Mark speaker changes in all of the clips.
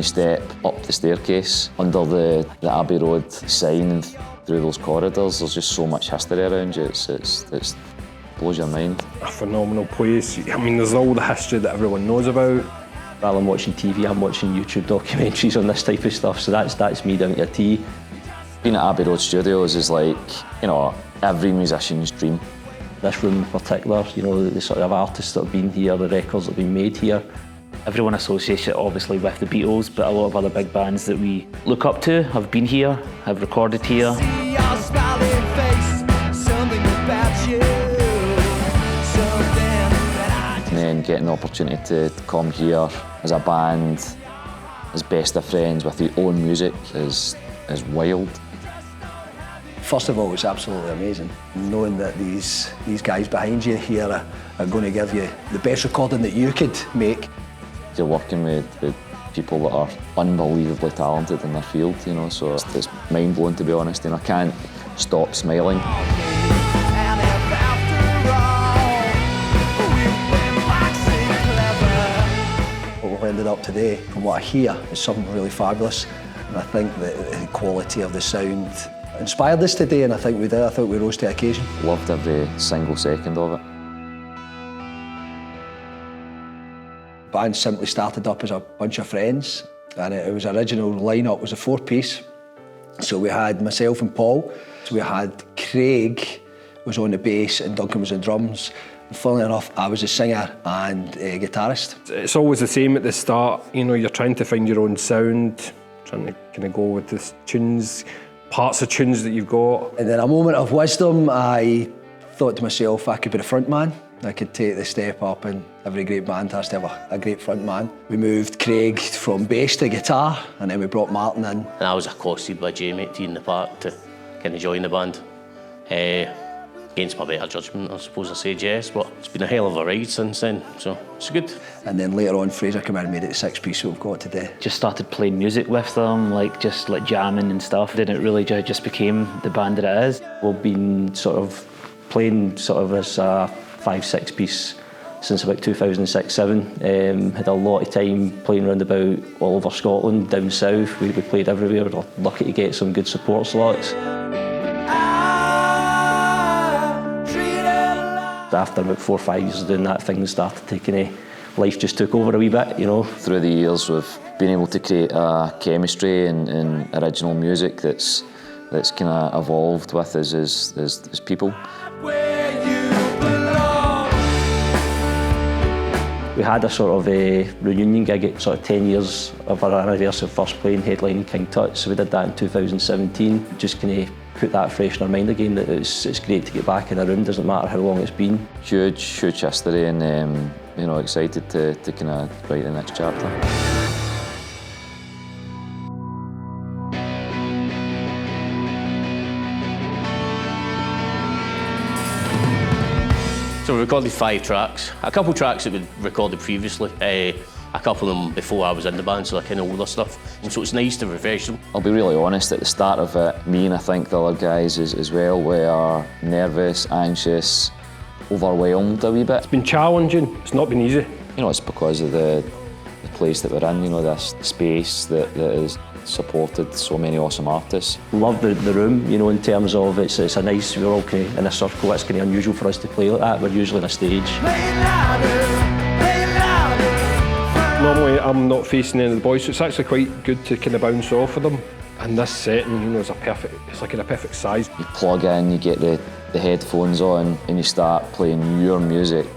Speaker 1: you step up the staircase under the Abbey Road sign and through those corridors, there's just so much history around you. It blows your mind.
Speaker 2: A phenomenal place. I mean, there's all the history that everyone knows about.
Speaker 3: While I'm watching TV, I'm watching YouTube documentaries on this type of stuff, so that's me down to a T.
Speaker 1: Being at Abbey Road Studios is like, you know, every musician's dream.
Speaker 3: This room in particular, you know, the sort of artists that have been here, the records that have been made here. Everyone associates it obviously with the Beatles, but a lot of other big bands that we look up to have been here, have recorded here.
Speaker 1: And then getting the opportunity to come here as a band, as best of friends with your own music is wild.
Speaker 4: First of all, it's absolutely amazing knowing that these guys behind you here are going to give you the best recording that you could make.
Speaker 1: You're working with people that are unbelievably talented in their field, you know, so it's mind-blowing, to be honest, and I can't stop smiling.
Speaker 4: What we've ended up today, from what I hear, is something really fabulous, and I think that the quality of the sound inspired us today, and I think we did. I thought we rose to the occasion.
Speaker 1: Loved every single second of it.
Speaker 4: The band simply started up as a bunch of friends, and it was original lineup was a 4-piece. So we had myself and Paul. So we had Craig was on the bass and Duncan was on drums. And funnily enough, I was a singer and a guitarist.
Speaker 2: It's always the same at the start. You know, you're trying to find your own sound, trying to kind of go with the tunes, parts of tunes that you've got.
Speaker 4: And in a moment of wisdom, I thought to myself I could be the front man. I could take the step up, and every great band has to have a great front man. We moved Craig from bass to guitar, and then we brought Martin in.
Speaker 5: And I was accosted by Jamie at T in the Park to kind of join the band. Against my better judgment, I suppose I said yes, but it's been a hell of a ride since then, so it's good.
Speaker 4: And then later on, Fraser came in and made it the 6-piece that we've got today.
Speaker 3: Just started playing music with them, like jamming and stuff. Then it really just became the band that it is. We've been sort of playing sort of as a 5-6-piece since about 2006-07. Had a lot of time playing around about all over Scotland, down south. We played everywhere. We're lucky to get some good support slots. After about 4 or 5 years of doing that, things started to kind of, life just took over a wee bit, you know.
Speaker 1: Through the years, we've been able to create a chemistry and original music that's kind of evolved with us as people.
Speaker 3: We had a sort of a reunion gig at sort of 10 years of our anniversary of first playing headline King Tut, so we did that in 2017. Just kind of put that fresh in our mind again, that it's great to get back in a room, doesn't matter how long it's been.
Speaker 1: Huge history, and you know, excited to kind of write the next chapter.
Speaker 5: So we recorded 5 tracks. A couple tracks that we'd recorded previously, a couple of them before I was in the band, so they're kind of older stuff. And so it's nice to refresh them.
Speaker 1: I'll be really honest, at the start of it, me and I think the other guys as well, we are nervous, anxious, overwhelmed a wee bit.
Speaker 2: It's been challenging, it's not been easy.
Speaker 1: You know, it's because of the place that we're in, you know, this space that has supported so many awesome artists.
Speaker 3: Love the room, you know, in terms of it's a nice, we're all kind of in a circle. It's kind of unusual for us to play like that. We're usually on a stage.
Speaker 2: Normally I'm not facing any of the boys, so it's actually quite good to kind of bounce off of them. And this setting, you know, it's like in a perfect size.
Speaker 1: You plug in, you get the headphones on, and you start playing your music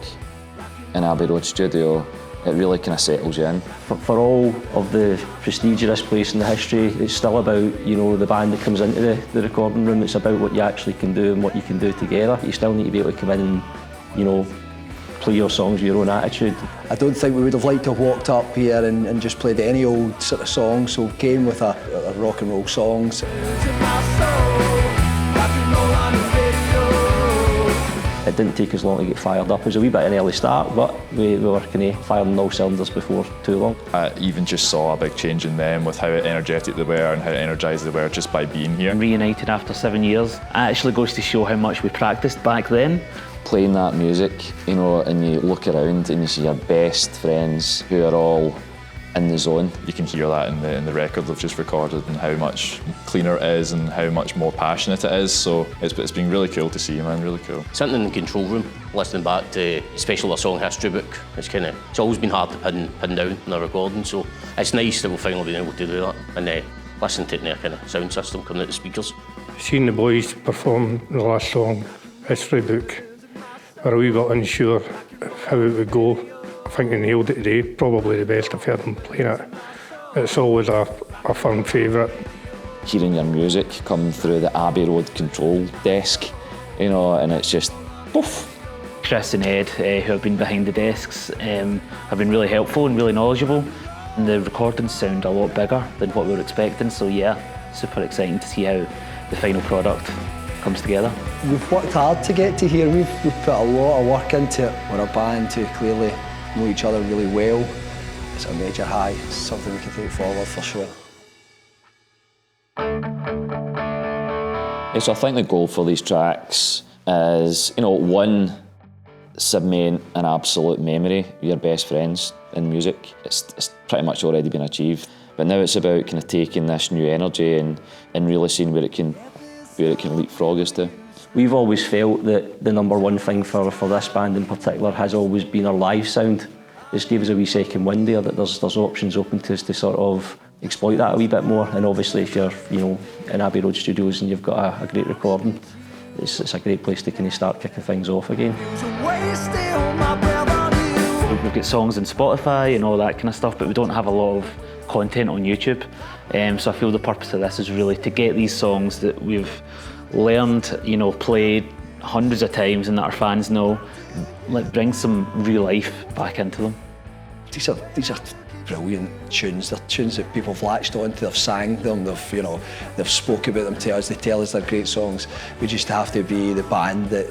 Speaker 1: in Abbey Road Studio. It really kind of settles you in.
Speaker 3: For all of the prestige of this place and the history, it's still about, you know, the band that comes into the recording room. It's about what you actually can do and what you can do together. You still need to be able to come in and, you know, play your songs with your own attitude.
Speaker 4: I don't think we would have liked to have walked up here and just played any old sort of song, so came with a rock and roll songs.
Speaker 3: It didn't take us long to get fired up. It was a wee bit an early start, but we were kind of firing all cylinders before too long.
Speaker 6: I even just saw a big change in them with how energetic they were and how energised they were just by being here.
Speaker 7: Reunited after 7 years. It actually goes to show how much we practiced back then.
Speaker 1: Playing that music, you know, and you look around and you see your best friends who are all in the zone.
Speaker 6: You can hear that in the record they've just recorded and how much cleaner it is and how much more passionate it is. So it's been really cool to see, man, really cool.
Speaker 5: Sitting in the control room, listening back to especially our song history book, it's always been hard to pin down in a recording, so it's nice that we've finally been able to do that and listen to it in a kind of sound system coming out the speakers.
Speaker 8: Seeing the boys perform the last song, History Book, we're a wee bit unsure how it would go. I think they nailed it today, probably the best I've heard them playing it. It's always a fun favourite.
Speaker 1: Hearing your music come through the Abbey Road control desk, you know, and it's just poof.
Speaker 3: Chris and Ed, who have been behind the desks, have been really helpful and really knowledgeable. And the recordings sound a lot bigger than what we were expecting, so yeah, super exciting to see how the final product comes together.
Speaker 4: We've worked hard to get to here. We've put a lot of work into it. We're a band who clearly know each other really well. It's a major high. It's something we can take forward for sure.
Speaker 1: Yeah, so I think the goal for these tracks is, you know, one, cement an absolute memory of your best friends in music. It's pretty much already been achieved. But now it's about kind of taking this new energy and really seeing where it can leapfrog us to.
Speaker 3: We've always felt that the number one thing for this band in particular has always been our live sound. It's gave us a wee second wind there, that there's options open to us to sort of exploit that a wee bit more. And obviously if you're, you know, in Abbey Road Studios and you've got a great recording, it's a great place to kind of start kicking things off again. We've got songs on Spotify and all that kind of stuff, but we don't have a lot of content on YouTube. So I feel the purpose of this is really to get these songs that we've learned, you know, played hundreds of times and that our fans know, like bring some real life back into them.
Speaker 4: These are brilliant tunes. They're tunes that people have latched onto, they've sang them, they've spoke about them to us, they tell us they're great songs. We just have to be the band that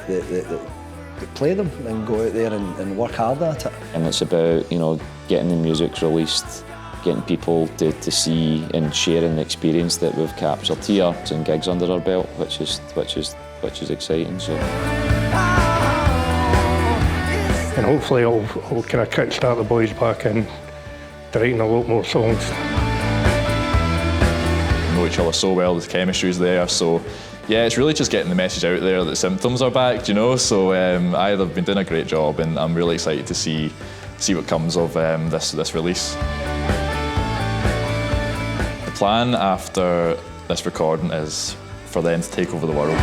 Speaker 4: play them and go out there and work hard at it. And
Speaker 1: it's about, you know, getting the music released, getting people to see and sharing the experience that we've captured here and gigs under our belt, which is exciting. So.
Speaker 8: And hopefully I'll kind of kickstart the boys back in to writing a lot more songs.
Speaker 6: We know each other so well, the chemistry's there, so yeah, it's really just getting the message out there that Symptoms are back, you know, so they've been doing a great job and I'm really excited to see what comes of this release. The plan after this recording is for them to take over the world.